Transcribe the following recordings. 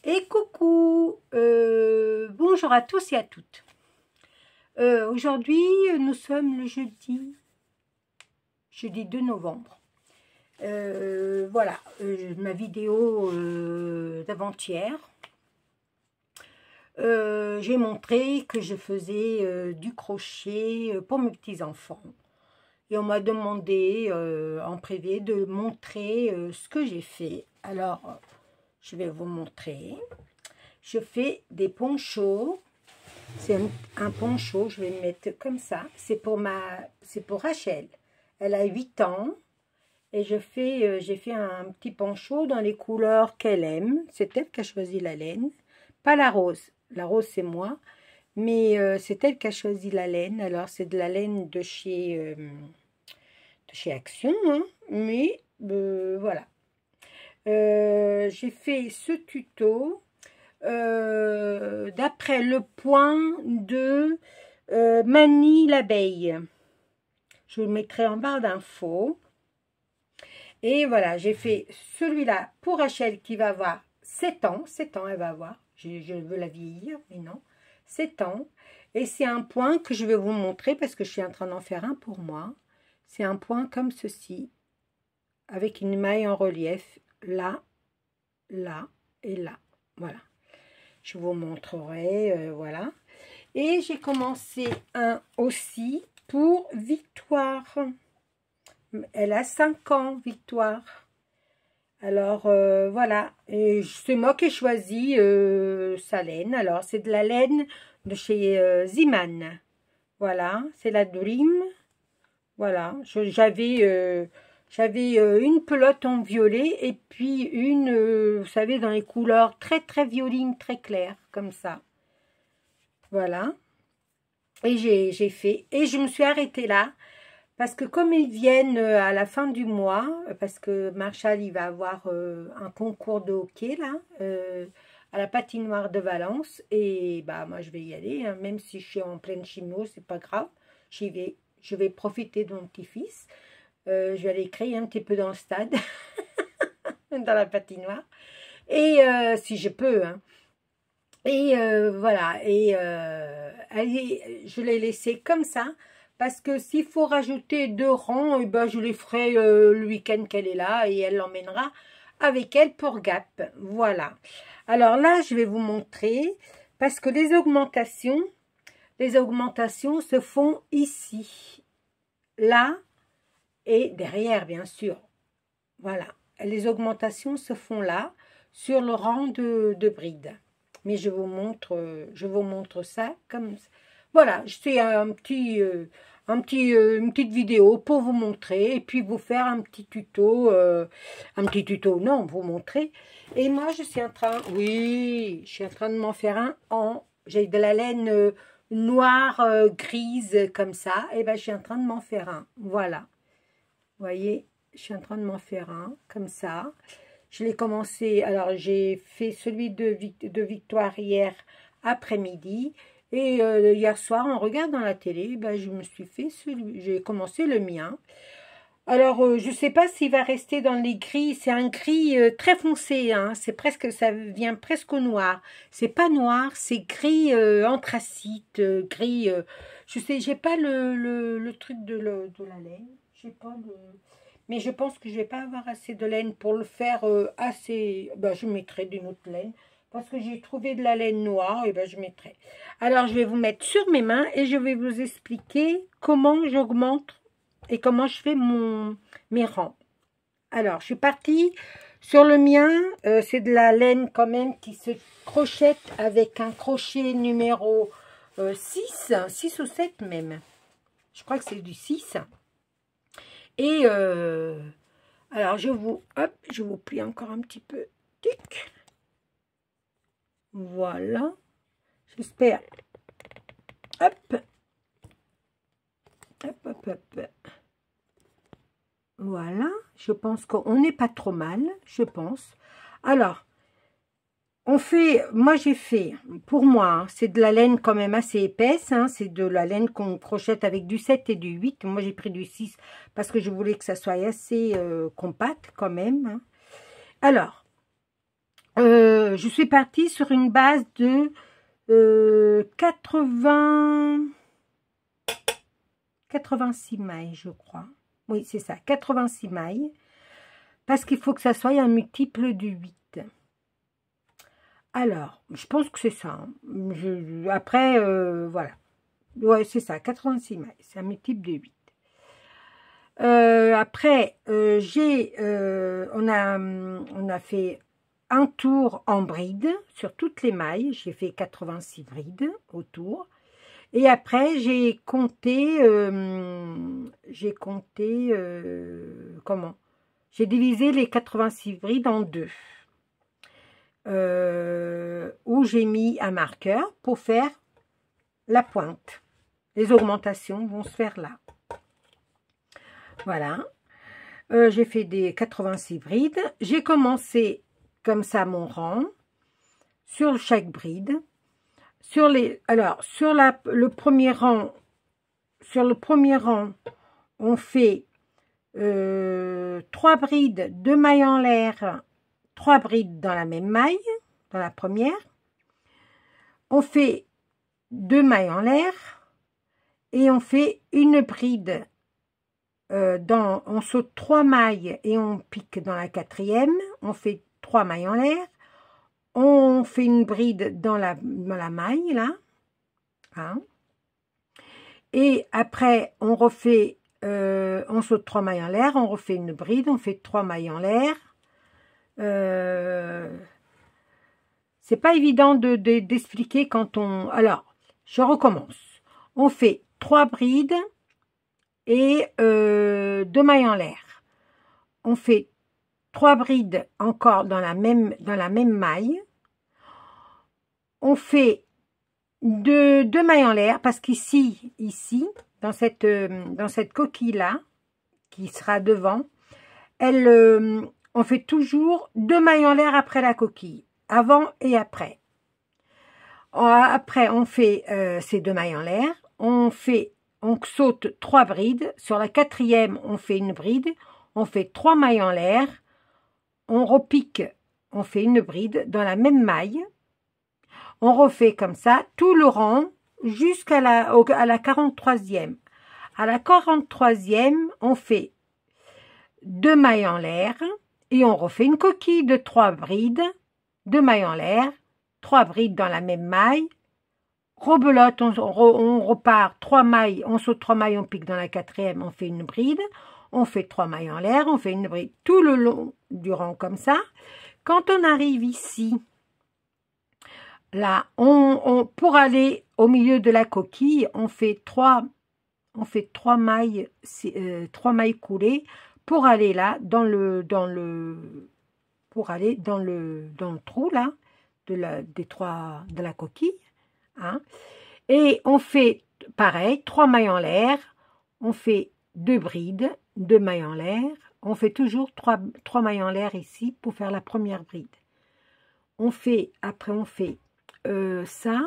Et coucou, bonjour à tous et à toutes. Aujourd'hui, nous sommes le jeudi 2 novembre. Voilà, ma vidéo d'avant-hier. J'ai montré que je faisais du crochet pour mes petits-enfants. Et on m'a demandé en privé de montrer ce que j'ai fait. Alors, je vais vous montrer. Je fais des ponchos. C'est un poncho, je vais le mettre comme ça. C'est pour Rachel. Elle a 8 ans. Et j'ai fait un petit poncho dans les couleurs qu'elle aime. C'est elle qui a choisi la laine. Pas la rose. La rose, c'est moi. Mais c'est elle qui a choisi la laine. Alors, c'est de la laine de chez Action. Hein. Mais voilà. J'ai fait ce tuto d'après le point de Mani l'abeille. Je vous le mettrai en barre d'infos. Et voilà, j'ai fait celui-là pour Rachel qui va avoir 7 ans. 7 ans, elle va avoir. Je veux la vieillir, mais non. 7 ans. Et c'est un point que je vais vous montrer parce que je suis en train d'en faire un pour moi. C'est un point comme ceci, avec une maille en relief. Là, là et là. Voilà. Je vous montrerai, voilà. Et j'ai commencé un aussi pour Victoire. Elle a 5 ans, Victoire. Alors, voilà. C'est moi qui ai choisi sa laine. Alors, c'est de la laine de chez Ziman. Voilà, c'est la Dream. Voilà, j'avais une pelote en violet et puis une, vous savez, dans les couleurs très très violines, très claires, comme ça. Voilà. Et j'ai fait, et je me suis arrêtée là, parce que comme ils viennent à la fin du mois, parce que Marshall, il va avoir un concours de hockey, là, à la patinoire de Valence, et bah moi je vais y aller, hein, même si je suis en pleine chimio, c'est pas grave, j'y vais. Je vais profiter de mon petit-fils. Je vais aller crier un petit peu dans le stade, dans la patinoire. Et si je peux. Hein. Et voilà. Et je l'ai laissé comme ça. Parce que s'il faut rajouter 2 rangs, et ben, je les ferai le week-end qu'elle est là. Et elle l'emmènera avec elle pour Gap. Voilà. Alors là, je vais vous montrer. Parce que les augmentations se font ici, là et derrière, bien sûr. Voilà, les augmentations se font là, sur le rang de bride. Mais je vous montre ça comme ça. Voilà, c'est une petite vidéo pour vous montrer et puis vous faire un petit tuto, non, vous montrer. Et moi, je suis en train de m'en faire un j'ai de la laine noire, grise, comme ça. Et ben, je suis en train de m'en faire un. Voilà. Vous voyez, je suis en train de m'en faire un, comme ça. Je l'ai commencé, alors j'ai fait celui de Victoire hier après-midi. Et hier soir, en regardant la télé, ben, je me suis fait j'ai commencé le mien. Alors, je ne sais pas s'il va rester dans les gris. C'est un gris très foncé. Hein. C'est presque, ça vient presque au noir. C'est pas noir, c'est gris anthracite, gris. Je sais, j'ai pas le truc de la laine. J'ai pas le. Mais je pense que je vais pas avoir assez de laine pour le faire assez. Ben, je mettrai d'une autre laine. Parce que j'ai trouvé de la laine noire, et ben je mettrai. Alors, je vais vous mettre sur mes mains et je vais vous expliquer comment j'augmente et comment je fais mes rangs. Alors, je suis partie sur le mien. C'est de la laine quand même qui se crochette avec un crochet numéro 6 ou 7 même. Je crois que c'est du 6. Et alors, je vous plie encore un petit peu. Tic. Voilà. J'espère. Hop. Hop, hop, hop. Voilà, je pense qu'on n'est pas trop mal, je pense. Alors, moi j'ai fait, pour moi, hein, c'est de la laine quand même assez épaisse, hein, c'est de la laine qu'on crochette avec du 7 et du 8. Moi j'ai pris du 6 parce que je voulais que ça soit assez compact quand même. Hein. Alors, je suis partie sur une base de 86 mailles, je crois. Oui, c'est ça, 86 mailles. Parce qu'il faut que ça soit un multiple de 8. Alors, je pense que c'est ça. Hein. Après, voilà. Ouais, c'est ça, 86 mailles. C'est un multiple de 8. Après, on a fait un tour en bride sur toutes les mailles. J'ai fait 86 brides autour. Et après, j'ai compté comment? J'ai divisé les 86 brides en deux. Où j'ai mis un marqueur pour faire la pointe. Les augmentations vont se faire là. Voilà. J'ai fait des 86 brides. J'ai commencé comme ça mon rang sur chaque bride. Le premier rang, on fait 3 brides, 2 mailles en l'air, 3 brides dans la même maille, dans la première. On fait 2 mailles en l'air et on fait une bride. On saute 3 mailles et on pique dans la quatrième. On fait 3 mailles en l'air. On fait une bride dans la maille, là. Hein. Et après, on refait, on saute 3 mailles en l'air, on refait une bride, on fait 3 mailles en l'air. C'est pas évident d'expliquer quand on... Alors, je recommence. On fait 3 brides et 2 mailles en l'air. On fait 3 brides encore dans la même maille. On fait 2 mailles en l'air parce qu'ici, dans cette coquille-là, qui sera devant, on fait toujours 2 mailles en l'air après la coquille, avant et après. Après, on fait ces 2 mailles en l'air, on saute 3 brides. Sur la quatrième, on fait une bride, on fait 3 mailles en l'air, on repique, on fait une bride dans la même maille. On refait comme ça tout le rang jusqu'à la 43e. À la 43e, on fait 2 mailles en l'air et on refait une coquille de 3 brides, 2 mailles en l'air, 3 brides dans la même maille. Rebelote, on repart 3 mailles, on saute 3 mailles, on pique dans la quatrième, on fait une bride. On fait 3 mailles en l'air, on fait une bride tout le long du rang comme ça. Quand on arrive ici, là, pour aller au milieu de la coquille, on fait 3 mailles, 3 mailles coulées pour aller là dans le trou là de la coquille. Hein. Et on fait pareil, 3 mailles en l'air, on fait 2 brides, 2 mailles en l'air, on fait toujours 3 mailles en l'air ici pour faire la première bride. Après on fait ça.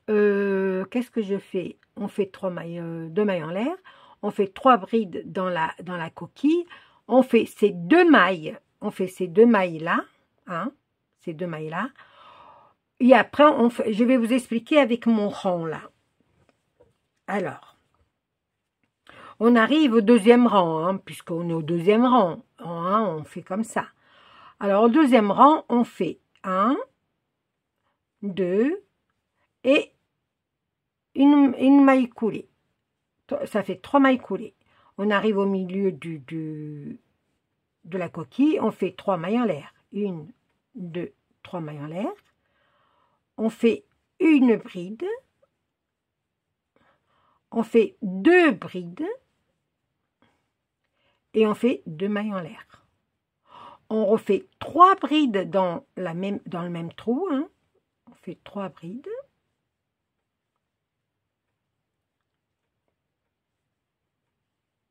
Qu'est-ce que je fais? On fait 2 mailles en l'air, on fait 3 brides dans la coquille, on fait ces 2 mailles, là, hein, ces 2 mailles là. Et après, je vais vous expliquer avec mon rang là. Alors, on arrive au deuxième rang, hein, puisqu'on est au deuxième rang. Hein, on fait comme ça. Alors, au deuxième rang, on fait 1, 2 et une maille coulée. Ça fait 3 mailles coulées. On arrive au milieu de la coquille, on fait 3 mailles en l'air. 1, 2, 3 mailles en l'air. On fait une bride. On fait 2 brides. Et on fait 2 mailles en l'air. On refait 3 brides dans le même trou. Hein. On fait 3 brides.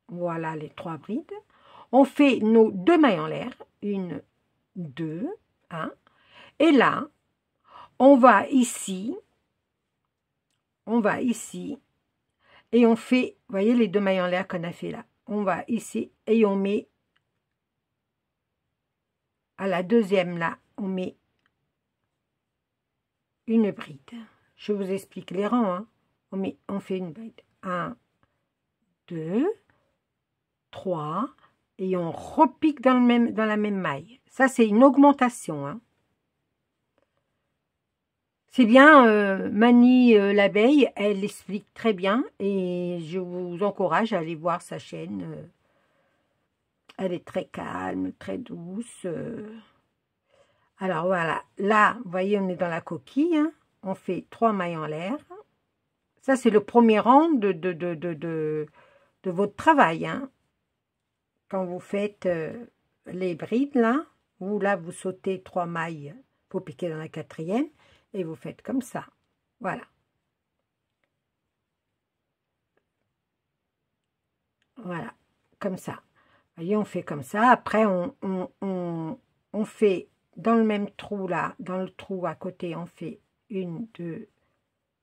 Voilà les 3 brides. On fait nos 2 mailles en l'air. 1, 2, 1. Et là, on va ici. Et on fait, vous voyez les 2 mailles en l'air qu'on a fait là. On va ici et on met à la deuxième là, on met une bride. Je vous explique les rangs, hein. On fait une bride. 1, 2, 3, et on repique dans la même maille. Ça, c'est une augmentation, hein. C'est bien, Mani l'abeille, elle explique très bien, et je vous encourage à aller voir sa chaîne. Elle est très calme, très douce. Alors voilà, là, vous voyez, on est dans la coquille, hein. On fait 3 mailles en l'air. Ça, c'est le premier rang de votre travail, hein. Quand vous faites les brides, là, vous sautez 3 mailles pour piquer dans la 4e, et vous faites comme ça. Voilà. Voilà, comme ça. Vous voyez, on fait comme ça. Après, on fait dans le même trou, là, dans le trou à côté, on fait 1, 2,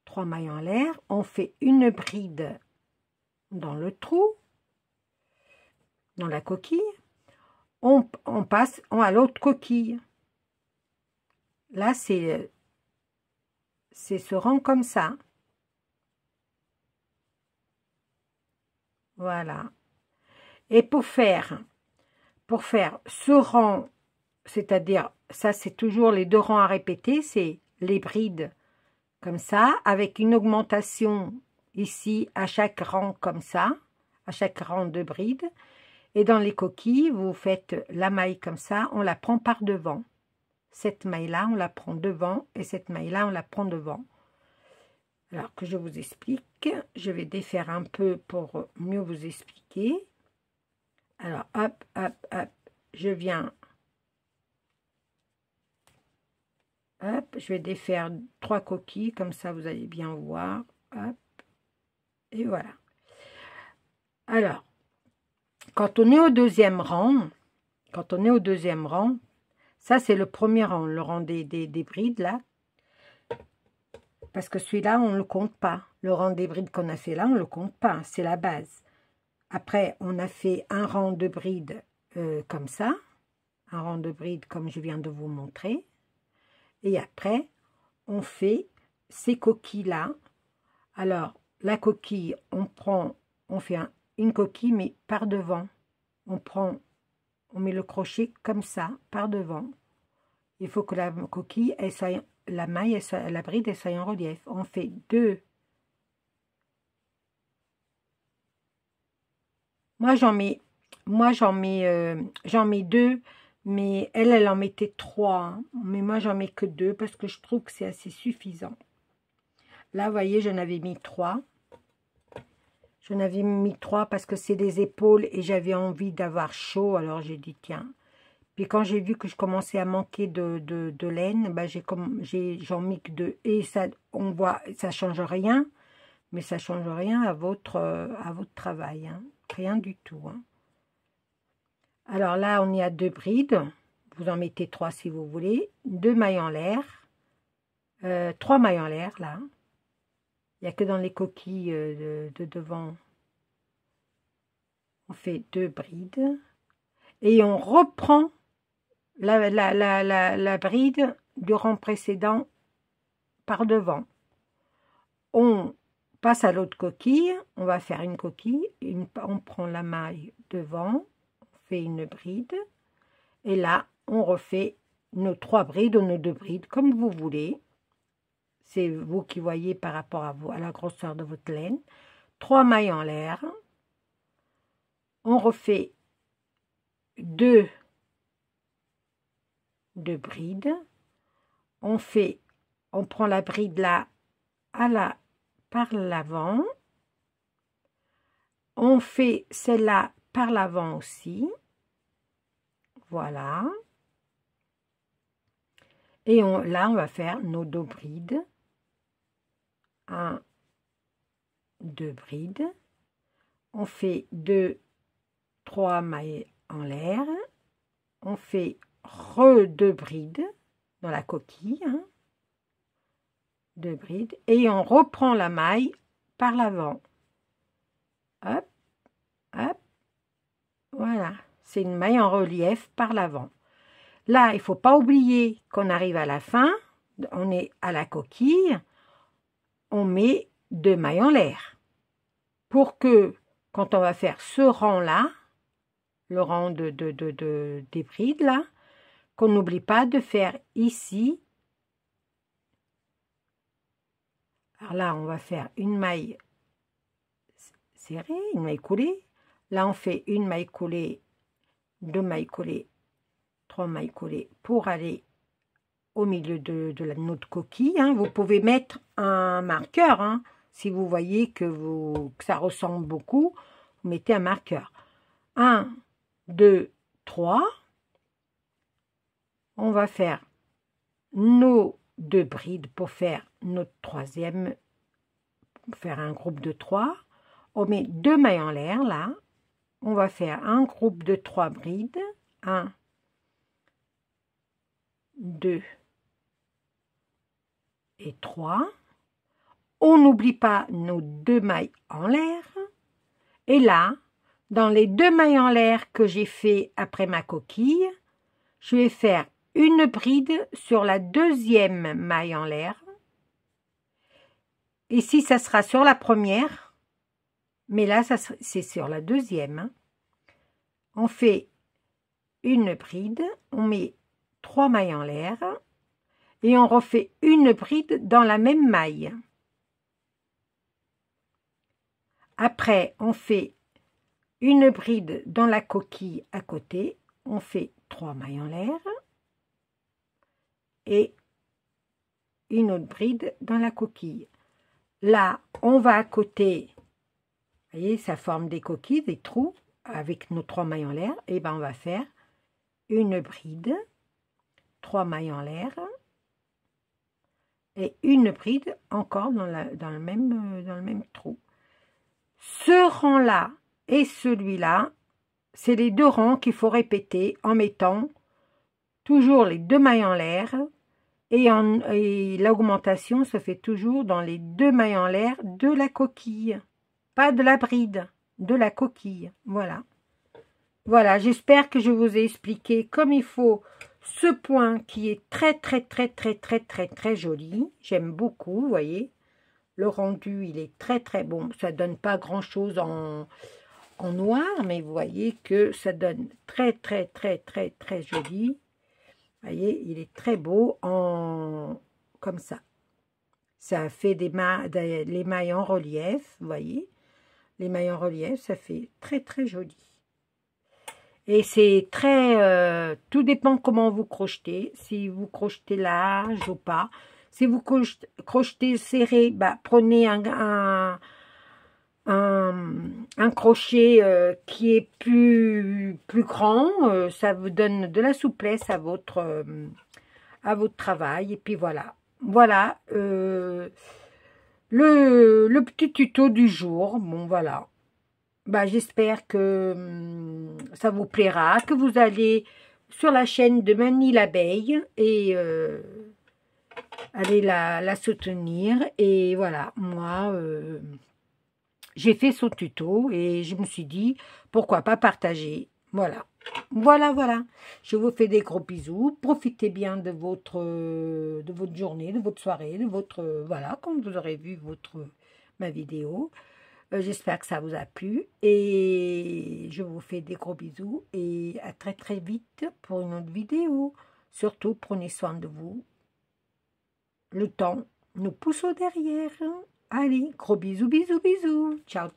3 mailles en l'air. On fait une bride dans le trou, dans la coquille. On passe à l'autre coquille. Là, c'est ce rang comme ça. Voilà. Et pour faire ce rang, c'est-à-dire, ça c'est toujours les 2 rangs à répéter, c'est les brides comme ça, avec une augmentation ici à chaque rang comme ça, à chaque rang de brides. Et dans les coquilles, vous faites la maille comme ça, on la prend par devant. Cette maille-là, on la prend devant, et cette maille-là, on la prend devant. Alors que je vous explique, je vais défaire un peu pour mieux vous expliquer. Alors, hop, hop, hop, je viens, hop, je vais défaire 3 coquilles, comme ça vous allez bien voir, hop, et voilà. Alors, quand on est au 2e rang, ça c'est le premier rang, le rang des brides là, parce que celui-là on ne le compte pas, le rang des brides qu'on a fait là, on ne le compte pas, c'est la base. Après, on a fait un rang de brides comme ça, un rang de brides comme je viens de vous montrer, et après, on fait ces coquilles-là. Alors, la coquille, on fait une coquille, mais par devant. On met le crochet comme ça, par devant. Il faut que la coquille, la maille, la bride, elle soit en relief. On fait 2. Moi, j'en mets 2, mais elle en mettait 3. Hein. Mais moi, j'en mets que 2 parce que je trouve que c'est assez suffisant. Là, vous voyez, j'en avais mis 3. J'en avais mis 3 parce que c'est des épaules et j'avais envie d'avoir chaud. Alors, j'ai dit, tiens. Puis quand j'ai vu que je commençais à manquer de laine, ben j'en mis que 2. Et ça, on voit, ça ne change rien. Mais ça ne change rien à votre travail. Hein. Rien du tout. Hein. Alors là, on y a 2 brides. Vous en mettez 3 si vous voulez. 2 mailles en l'air. 3 mailles en l'air, là. Il n'y a que dans les coquilles de devant. On fait 2 brides. Et on reprend la bride du rang précédent par devant. On passe à l'autre coquille. On va faire une coquille. On prend la maille devant. On fait une bride. Et là, on refait nos 3 brides ou nos 2 brides, comme vous voulez. C'est vous qui voyez par rapport à la grosseur de votre laine. 3 mailles en l'air. On refait 2 brides. On prend la bride là par l'avant. On fait celle-là par l'avant aussi. Voilà. Et là, on va faire nos 2 brides. 1, 2 brides. On fait 2, 3 mailles en l'air. On fait 2 brides dans la coquille. Hein, 2 brides. Et on reprend la maille par l'avant. Hop, hop. Voilà. C'est une maille en relief par l'avant. Là, il ne faut pas oublier qu'on arrive à la fin. on est à la coquille, on met 2 mailles en l'air. Pour que, quand on va faire ce rang-là, le rang des brides là, qu'on n'oublie pas de faire ici. Alors là, on va faire une maille serrée, une maille coulée. Là, on fait une maille coulée, 2 mailles coulées, 3 mailles coulées pour aller au milieu de notre coquille. Hein. Vous pouvez mettre un marqueur, hein. Si vous voyez que ça ressemble beaucoup, vous mettez un marqueur. 1, 2, 3. On va faire nos 2 brides pour faire notre troisième, pour faire un groupe de 3. On met 2 mailles en l'air là. On va faire un groupe de 3 brides. 1, 2 et 3. On n'oublie pas nos 2 mailles en l'air. Et là, dans les 2 mailles en l'air que j'ai fait après ma coquille, je vais faire une bride sur la 2e maille en l'air. Ici, ça sera sur la première, mais là, c'est sur la 2e. Hein. On fait une bride, on met 3 mailles en l'air et on refait une bride dans la même maille. Après, on fait une bride dans la coquille à côté, on fait 3 mailles en l'air et une autre bride dans la coquille. Là, on va à côté, vous voyez, ça forme des coquilles, des trous avec nos 3 mailles en l'air, et ben on va faire une bride, 3 mailles en l'air et une bride encore dans le même trou. Ce rang-là et celui-là, c'est les 2 rangs qu'il faut répéter en mettant toujours les 2 mailles en l'air et l'augmentation se fait toujours dans les 2 mailles en l'air de la coquille. Pas de la bride, de la coquille. Voilà. Voilà, j'espère que je vous ai expliqué comme il faut ce point qui est très joli. J'aime beaucoup, vous voyez. Le rendu, il est très bon. Ça donne pas grand chose en noir, mais vous voyez que ça donne très joli. Vous voyez, il est très beau comme ça. Ça fait les mailles en relief, vous voyez. Les mailles en relief, ça fait très joli. Et c'est tout dépend comment vous crochetez. Si vous crochetez large ou pas. Si vous crochetez serré, bah, prenez un crochet qui est plus grand. Ça vous donne de la souplesse à votre travail. Et puis voilà. Voilà le petit tuto du jour. Bon, voilà. Bah, j'espère que ça vous plaira, que vous allez sur la chaîne de Manie l'abeille et allez la soutenir. Et voilà, moi, j'ai fait son tuto et je me suis dit, pourquoi pas partager. Voilà. Voilà. Je vous fais des gros bisous. Profitez bien de votre journée, de votre soirée, de votre... voilà, quand vous aurez vu ma vidéo. J'espère que ça vous a plu et je vous fais des gros bisous et à très vite pour une autre vidéo. Surtout, prenez soin de vous. Le temps nous pousse au derrière. Allez, gros bisous. Ciao.